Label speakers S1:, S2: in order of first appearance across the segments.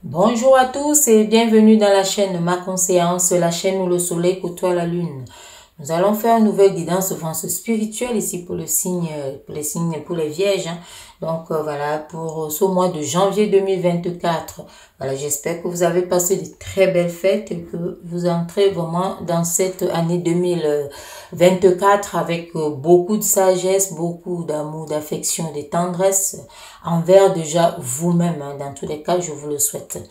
S1: Bonjour à tous et bienvenue dans la chaîne Ma Conscience, la chaîne où le soleil côtoie la lune. Nous allons faire une nouvelle guidance avance spirituelle ici pour le signe, pour les vierges. Donc voilà, pour ce mois de janvier 2024. Voilà, j'espère que vous avez passé de très belles fêtes et que vous entrez vraiment dans cette année 2024 avec beaucoup de sagesse, beaucoup d'amour, d'affection, de tendresse envers déjà vous-même. Dans tous les cas, je vous le souhaite.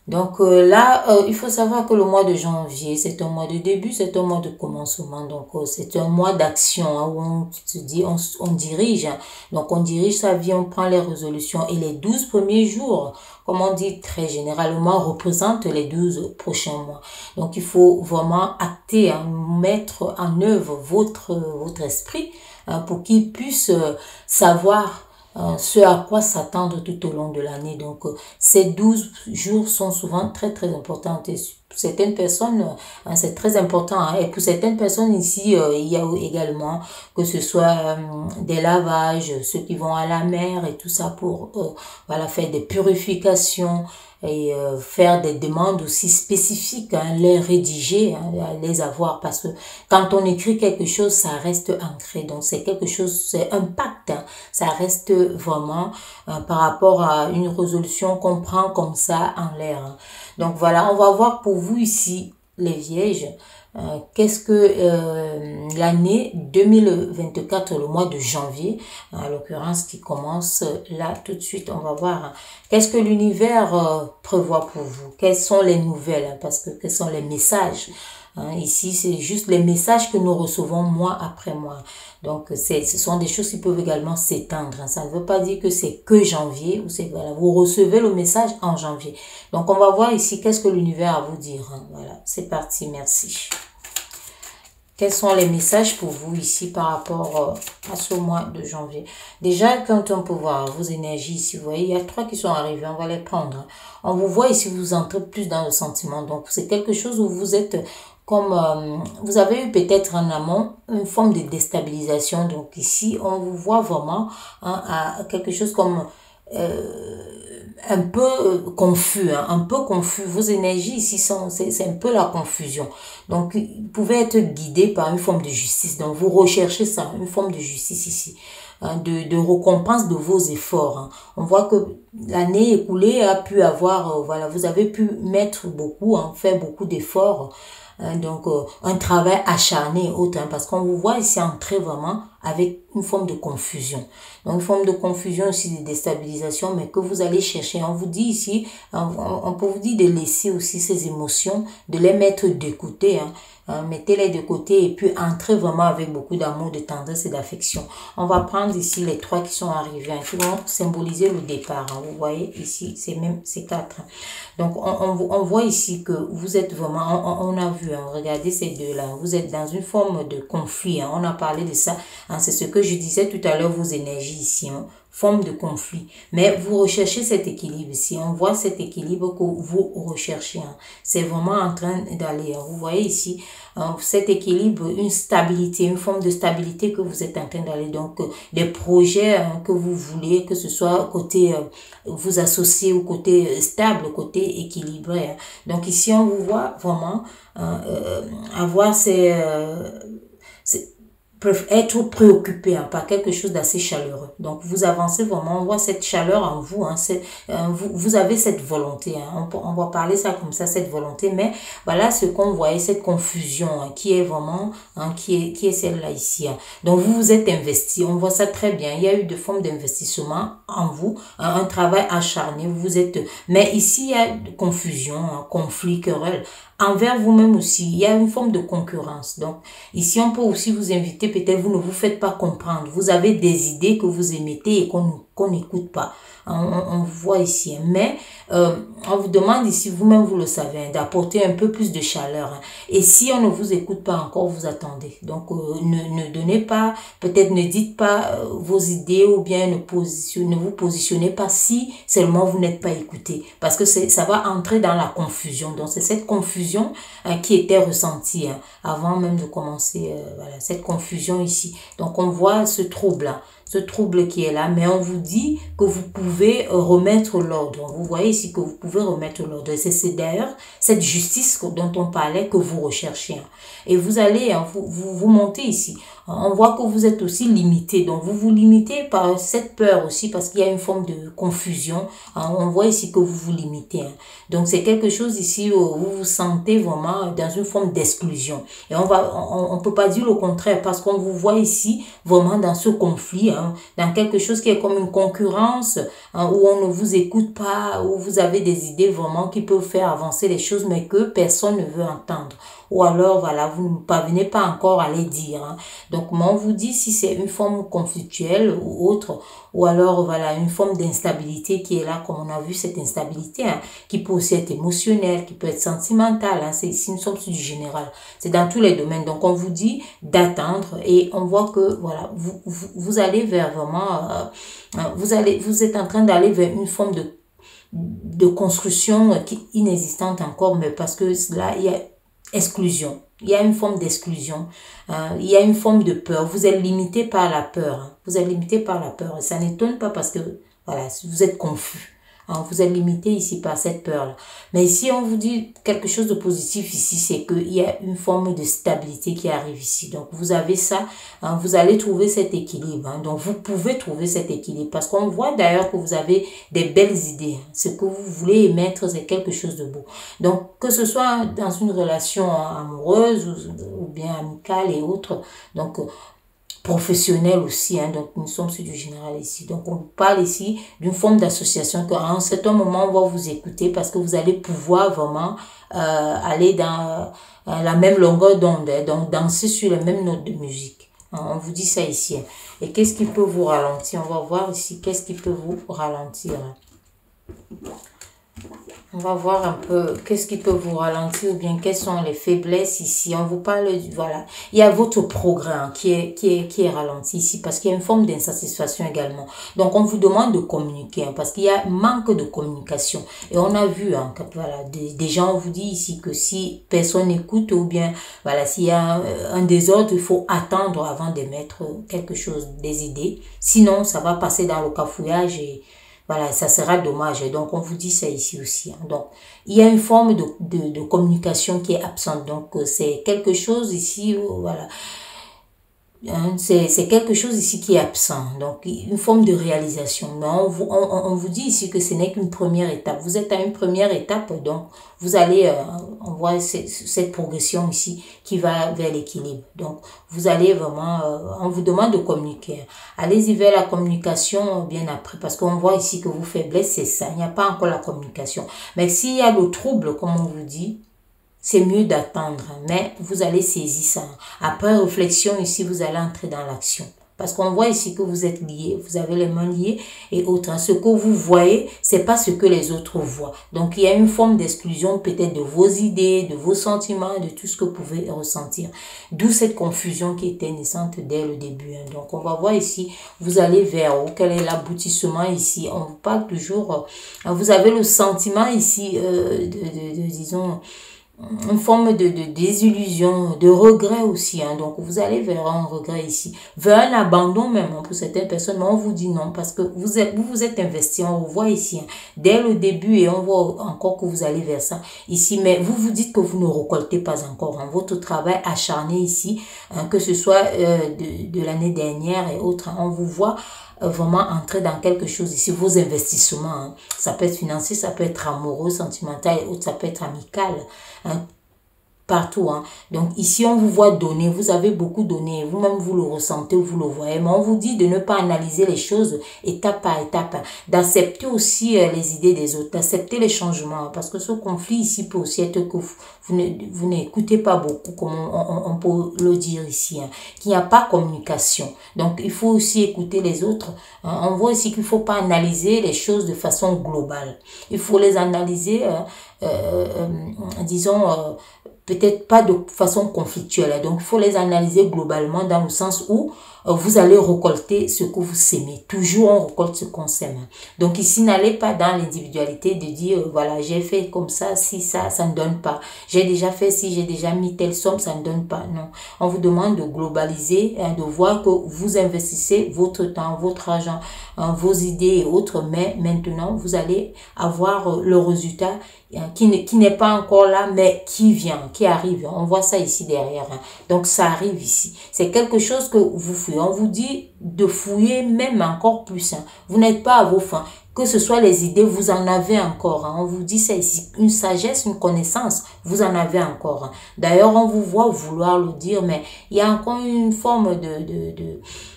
S1: Donc il faut savoir que le mois de janvier, c'est un mois de début, c'est un mois de commencement. Donc c'est un mois d'action où on se dit, on dirige. Donc on dirige sa vie, on prend les résolutions. Et les 12 premiers jours, comme on dit très généralement, représentent les 12 prochains mois. Donc il faut vraiment acter, mettre en œuvre votre esprit pour qu'il puisse savoir ce à quoi s'attendre tout au long de l'année. Donc, ces 12 jours sont souvent très, très importants. Et pour certaines personnes, c'est très important. Et pour certaines personnes ici, il y a également que ce soit des lavages, ceux qui vont à la mer et tout ça pour voilà, faire des purifications et faire des demandes aussi spécifiques, les rédiger, les avoir, parce que quand on écrit quelque chose, ça reste ancré, donc c'est quelque chose, c'est un pacte, ça reste vraiment par rapport à une résolution qu'on prend comme ça en l'air. Donc voilà, on va voir pour vous ici, les vierges, qu'est-ce que l'année 2024, le mois de janvier, en l'occurrence qui commence là tout de suite, on va voir qu'est-ce que l'univers prévoit pour vous, quelles sont les nouvelles, parce que quels sont les messages. Ici, c'est juste les messages que nous recevons mois après mois. Donc, ce sont des choses qui peuvent également s'étendre. Ça ne veut pas dire que c'est que janvier ou c'est voilà, vous recevez le message en janvier. Donc, on va voir ici qu'est-ce que l'univers a à vous dire. Voilà, c'est parti, merci. Quels sont les messages pour vous ici par rapport à ce mois de janvier? Déjà, quand on peut voir vos énergies ici, vous voyez, il y a 3 qui sont arrivés, on va les prendre. On vous voit ici, vous entrez plus dans le sentiment. Donc, c'est quelque chose où vous êtes comme, vous avez eu peut-être en amont une forme de déstabilisation. Donc, ici, on vous voit vraiment à quelque chose comme un peu confus, un peu confus. Vos énergies ici c'est un peu la confusion. Donc, vous pouvez être guidé par une forme de justice. Donc, vous recherchez ça, une forme de justice ici, de récompense de vos efforts. On voit que l'année écoulée a pu avoir, voilà, vous avez pu mettre beaucoup, faire beaucoup d'efforts. Donc, un travail acharné autre, parce qu'on vous voit ici entrer vraiment avec une forme de confusion. Donc, une forme de confusion aussi, de déstabilisation, mais que vous allez chercher. On vous dit ici, on peut vous dire de laisser aussi ces émotions, de les mettre de côté, mettez-les de côté et puis entrez vraiment avec beaucoup d'amour, de tendresse et d'affection. On va prendre ici les 3 qui sont arrivés, qui vont symboliser le départ. Vous voyez ici, c'est même ces 4. Donc, on voit ici que vous êtes vraiment, on a vu, regardez ces deux-là, vous êtes dans une forme de conflit, on a parlé de ça, c'est ce que je disais tout à l'heure, vos énergies ici, forme de conflit. Mais vous recherchez cet équilibre ici. On voit cet équilibre que vous recherchez. C'est vraiment en train d'aller. Vous voyez ici cet équilibre, une stabilité, une forme de stabilité que vous êtes en train d'aller. Donc, des projets que vous voulez, que ce soit côté vous associer au côté stable, côté équilibré. Donc, ici, on vous voit vraiment avoir peuvent être préoccupés par quelque chose d'assez chaleureux. Donc, vous avancez vraiment, on voit cette chaleur en vous, vous avez cette volonté, on va parler ça comme ça, cette volonté, mais voilà ce qu'on voyait, cette confusion qui est vraiment, qui est celle-là ici. Donc, vous vous êtes investi, on voit ça très bien, il y a eu de formes d'investissement en vous, un travail acharné, vous êtes, mais ici, il y a confusion, conflit, querelle, envers vous-même aussi, il y a une forme de concurrence. Donc, ici, on peut aussi vous inviter, peut-être vous ne vous faites pas comprendre. Vous avez des idées que vous émettez et qu'on n'écoute pas. On voit ici. Mais on vous demande ici, vous-même vous le savez, d'apporter un peu plus de chaleur. Et si on ne vous écoute pas encore, vous attendez. Donc, ne donnez pas, peut-être ne dites pas vos idées ou bien ne vous positionnez pas si seulement vous n'êtes pas écouté. Parce que ça va entrer dans la confusion. Donc, c'est cette confusion qui était ressentie avant même de commencer, voilà, cette confusion ici. Donc, on voit ce trouble-là. ce trouble qui est là, mais on vous dit que vous pouvez remettre l'ordre. Vous voyez ici que vous pouvez remettre l'ordre. C'est d'ailleurs cette justice dont on parlait que vous recherchez. Et vous allez, vous montez ici. On voit que vous êtes aussi limité. Donc, vous vous limitez par cette peur aussi parce qu'il y a une forme de confusion. On voit ici que vous vous limitez. Donc, c'est quelque chose ici où vous vous sentez vraiment dans une forme d'exclusion. Et on peut pas dire le contraire parce qu'on vous voit ici vraiment dans ce conflit, dans quelque chose qui est comme une concurrence, où on ne vous écoute pas, où vous avez des idées vraiment qui peuvent faire avancer les choses, mais que personne ne veut entendre. Ou alors, voilà, vous ne parvenez pas encore à les dire. Donc, moi, on vous dit si c'est une forme conflictuelle ou autre, ou alors, voilà, une forme d'instabilité qui est là, comme on a vu cette instabilité, qui peut aussi être émotionnelle, qui peut être sentimentale. C'est ici, nous sommes sur du général. C'est dans tous les domaines. Donc, on vous dit d'attendre et on voit que, voilà, vous allez vers vraiment, vous êtes en train d'aller vers une forme de construction qui est inexistante encore, mais parce que là, il y a exclusion. Il y a une forme d'exclusion. Il y a une forme de peur. Vous êtes limité par la peur. Vous êtes limité par la peur. Et ça n'étonne pas parce que, voilà, vous êtes confus. Vous êtes limité ici par cette peur-là. Mais ici, on vous dit quelque chose de positif ici, c'est qu'il y a une forme de stabilité qui arrive ici. Donc, vous avez ça, vous allez trouver cet équilibre. Donc, vous pouvez trouver cet équilibre parce qu'on voit d'ailleurs que vous avez des belles idées. Ce que vous voulez émettre, c'est quelque chose de beau. Donc, que ce soit dans une relation amoureuse ou bien amicale et autres, donc, professionnel aussi, donc nous sommes sur du général ici. Donc on parle ici d'une forme d'association qu'à un certain moment on va vous écouter parce que vous allez pouvoir vraiment aller dans la même longueur d'onde, donc danser sur les mêmes notes de musique. On vous dit ça ici. Et qu'est-ce qui peut vous ralentir? On va voir ici qu'est-ce qui peut vous ralentir. On va voir un peu qu'est-ce qui peut vous ralentir ou bien quelles sont les faiblesses ici. On vous parle, voilà. Il y a votre programme qui est ralenti ici parce qu'il y a une forme d'insatisfaction également. Donc, on vous demande de communiquer parce qu'il y a manque de communication. Et on a vu, que, voilà, des gens, on vous dit ici que si personne n'écoute ou bien, voilà, s'il y a un désordre, il faut attendre avant d'émettre quelque chose, des idées. Sinon, ça va passer dans le cafouillage et voilà, ça sera dommage. Donc, on vous dit ça ici aussi. Donc, il y a une forme de communication qui est absente. Donc, c'est quelque chose ici, voilà. C'est quelque chose ici qui est absent. Donc, une forme de réalisation. Mais on vous dit ici que ce n'est qu'une première étape. Vous êtes à une première étape. Donc, vous allez, on voit cette progression ici qui va vers l'équilibre. Donc, vous allez vraiment, on vous demande de communiquer. Allez-y vers la communication bien après. Parce qu'on voit ici que vos faiblesses, c'est ça. Il n'y a pas encore la communication. Mais s'il y a le trouble, comme on vous dit, c'est mieux d'attendre, mais vous allez saisir ça. Après réflexion, ici, vous allez entrer dans l'action. Parce qu'on voit ici que vous êtes liés, vous avez les mains liées et autres. Ce que vous voyez, c'est pas ce que les autres voient. Donc, il y a une forme d'exclusion peut-être de vos idées, de vos sentiments, de tout ce que vous pouvez ressentir. D'où cette confusion qui était naissante dès le début. Donc, on va voir ici, vous allez vers où, quel est l'aboutissement ici. On vous parle toujours, vous avez le sentiment ici disons, une forme de désillusion, de regret aussi. Donc, vous allez vers un regret ici, vers un abandon même pour certaines personnes. Mais on vous dit non parce que vous êtes investi. On vous voit ici dès le début et on voit encore que vous allez vers ça ici. Mais vous vous dites que vous ne récoltez pas encore. Votre travail acharné ici, que ce soit de l'année dernière et autres, on vous voit vraiment entrer dans quelque chose ici, vos investissements, ça peut être financier, ça peut être amoureux, sentimental et autres, ça peut être amical, partout. Donc ici, on vous voit donner, vous avez beaucoup donné, vous-même vous le ressentez, vous le voyez, mais on vous dit de ne pas analyser les choses étape par étape, d'accepter aussi les idées des autres, d'accepter les changements, parce que ce conflit ici peut aussi être que vous n'écoutez pas beaucoup, comme on peut le dire ici, qu'il n'y a pas communication. Donc il faut aussi écouter les autres. On voit ici qu'il ne faut pas analyser les choses de façon globale. Il faut les analyser, disons, peut-être pas de façon conflictuelle. Donc, il faut les analyser globalement dans le sens où vous allez récolter ce que vous sémez. Toujours, on récolte ce qu'on sème. Donc ici, n'allez pas dans l'individualité de dire, voilà, j'ai fait comme ça, si ça ne donne pas. J'ai déjà fait si, j'ai déjà mis telle somme, ça ne donne pas. Non. On vous demande de globaliser, de voir que vous investissez votre temps, votre argent, vos idées et autres, mais maintenant, vous allez avoir le résultat qui n'est pas encore là, mais qui vient, qui arrive. On voit ça ici derrière. Donc, ça arrive ici. C'est quelque chose que vous fouillez. On vous dit de fouiller même encore plus. Vous n'êtes pas à vos fins. Que ce soit les idées, vous en avez encore. On vous dit ça ici. Une sagesse, une connaissance, vous en avez encore. D'ailleurs, on vous voit vouloir le dire, mais il y a encore une forme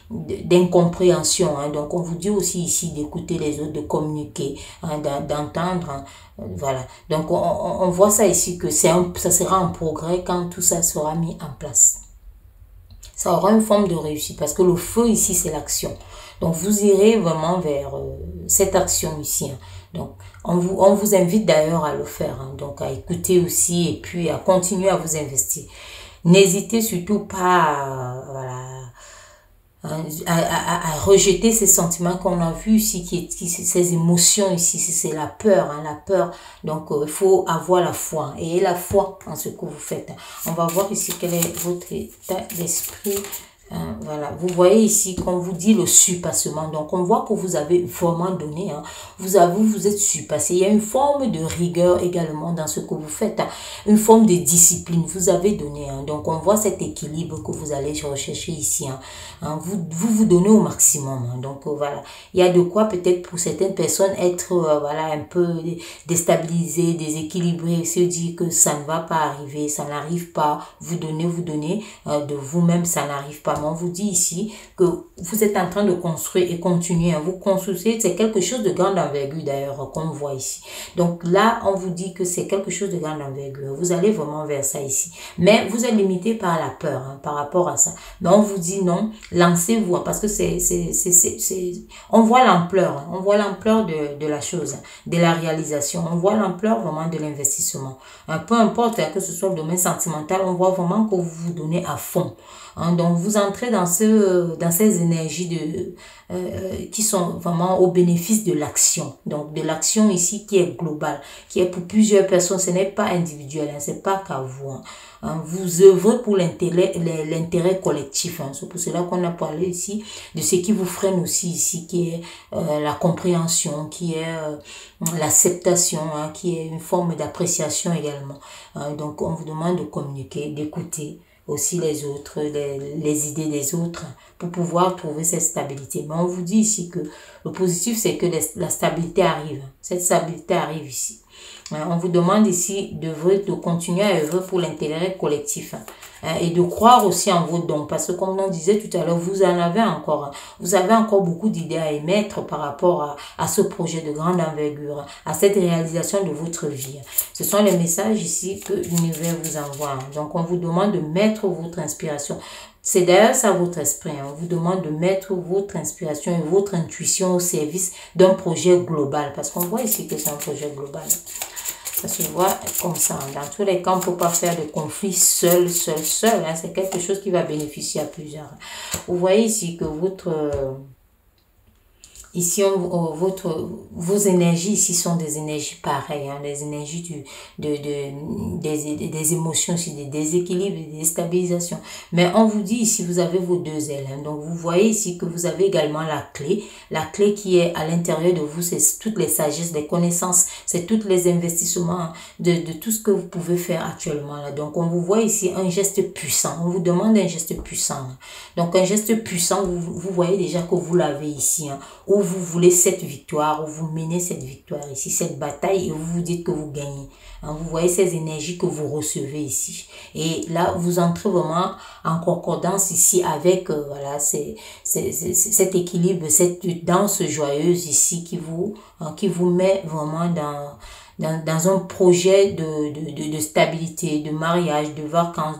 S1: d'incompréhension. Donc, on vous dit aussi ici d'écouter les autres, de communiquer, d'entendre. Voilà. Donc, on voit ça ici que ça sera un progrès quand tout ça sera mis en place. Ça aura une forme de réussite parce que le feu ici, c'est l'action. Donc, vous irez vraiment vers cette action ici. Donc, on vous invite d'ailleurs à le faire. Donc, à écouter aussi et puis à continuer à vous investir. N'hésitez surtout pas à rejeter ces sentiments qu'on a vus ici, ces émotions ici, c'est la peur, la peur. Donc, il faut avoir la foi, et la foi en ce que vous faites. On va voir ici quel est votre état d'esprit. Voilà, vous voyez ici qu'on vous dit le surpassement. Donc, on voit que vous avez vraiment donné. Vous êtes surpassé. Il y a une forme de rigueur également dans ce que vous faites. Une forme de discipline. Vous avez donné. Donc, on voit cet équilibre que vous allez rechercher ici. Vous donnez au maximum. Donc, voilà. Il y a de quoi peut-être pour certaines personnes être un peu déstabilisé, déséquilibré, se dire que ça ne va pas arriver, ça n'arrive pas. Vous donnez de vous-même, ça n'arrive pas. On vous dit ici que vous êtes en train de construire et continuer. Vous construisez, c'est quelque chose de grande envergure d'ailleurs, comme on voit ici. Donc là, on vous dit que c'est quelque chose de grande envergure. Vous allez vraiment vers ça ici. Mais vous êtes limité par la peur par rapport à ça. Mais on vous dit non, lancez-vous parce que on voit l'ampleur. On voit l'ampleur de la chose, de la réalisation. On voit l'ampleur vraiment de l'investissement. Peu importe que ce soit le domaine sentimental, on voit vraiment que vous vous donnez à fond. Donc, vous entrez dans ces énergies qui sont vraiment au bénéfice de l'action. Donc, de l'action ici qui est globale, qui est pour plusieurs personnes. Ce n'est pas individuel, c'est pas qu'à vous. Vous œuvrez pour l'intérêt collectif. C'est pour cela qu'on a parlé ici de ce qui vous freine aussi ici, qui est la compréhension, qui est l'acceptation, qui est une forme d'appréciation également. Donc, on vous demande de communiquer, d'écouter aussi les autres, les idées des autres pour pouvoir trouver cette stabilité. Mais on vous dit ici que le positif, c'est que la stabilité arrive. Cette stabilité arrive ici. On vous demande ici de continuer à œuvrer pour l'intérêt collectif et de croire aussi en vos dons. Parce que comme on disait tout à l'heure, vous avez encore beaucoup d'idées à émettre par rapport à ce projet de grande envergure, à cette réalisation de votre vie. Ce sont les messages ici que l'univers vous envoie. Donc on vous demande de mettre votre inspiration. C'est d'ailleurs ça votre esprit. On vous demande de mettre votre inspiration et votre intuition au service d'un projet global. Parce qu'on voit ici que c'est un projet global. Ça se voit comme ça. Dans tous les cas, on ne peut pas faire de conflit seul. C'est quelque chose qui va bénéficier à plusieurs. Vous voyez ici que ici, vos énergies ici sont des énergies pareilles, des énergies des émotions, aussi des déséquilibres, des déstabilisations. Mais on vous dit ici, vous avez vos deux ailes. Donc, vous voyez ici que vous avez également la clé qui est à l'intérieur de vous, c'est toutes les sagesses, les connaissances, c'est tous les investissements de tout ce que vous pouvez faire actuellement. Donc, on vous voit ici un geste puissant. On vous demande un geste puissant. Donc, un geste puissant, vous voyez déjà que vous l'avez ici, où vous voulez cette victoire, où vous menez cette victoire ici, cette bataille, et vous vous dites que vous gagnez. Vous voyez ces énergies que vous recevez ici. Et là, vous entrez vraiment en concordance ici avec cet équilibre, cette danse joyeuse ici qui vous met vraiment dans un projet de stabilité, de mariage, de vacances,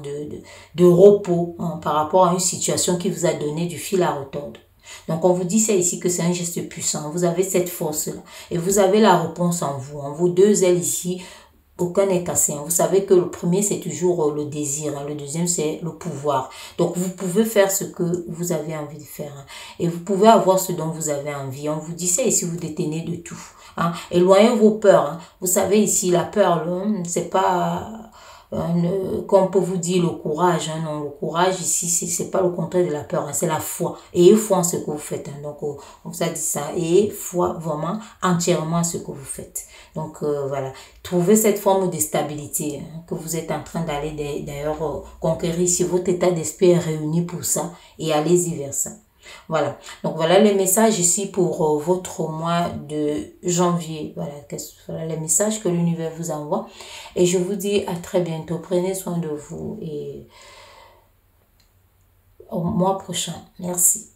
S1: de repos par rapport à une situation qui vous a donné du fil à retordre. Donc, on vous dit ça ici que c'est un geste puissant. Vous avez cette force-là. Et vous avez la réponse en vous. Vos deux ailes ici aucun n'est cassé. Vous savez que le premier, c'est toujours le désir. Le deuxième, c'est le pouvoir. Donc, vous pouvez faire ce que vous avez envie de faire. Et vous pouvez avoir ce dont vous avez envie. On vous dit ça ici, vous détenez de tout. Éloignez vos peurs. Vous savez ici, la peur, c'est pas... comme peut vous dire le courage, non, le courage ici c'est pas le contraire de la peur, c'est la foi. Ayez foi en ce que vous faites, donc on vous a dit ça, ayez foi vraiment entièrement en ce que vous faites. Donc voilà, trouvez cette forme de stabilité que vous êtes en train d'aller d'ailleurs conquérir si votre état d'esprit est réuni pour ça, et allez-y vers ça. Voilà, donc voilà les messages ici pour votre mois de janvier. Voilà les messages que l'univers vous envoie. Et je vous dis à très bientôt. Prenez soin de vous et au mois prochain. Merci.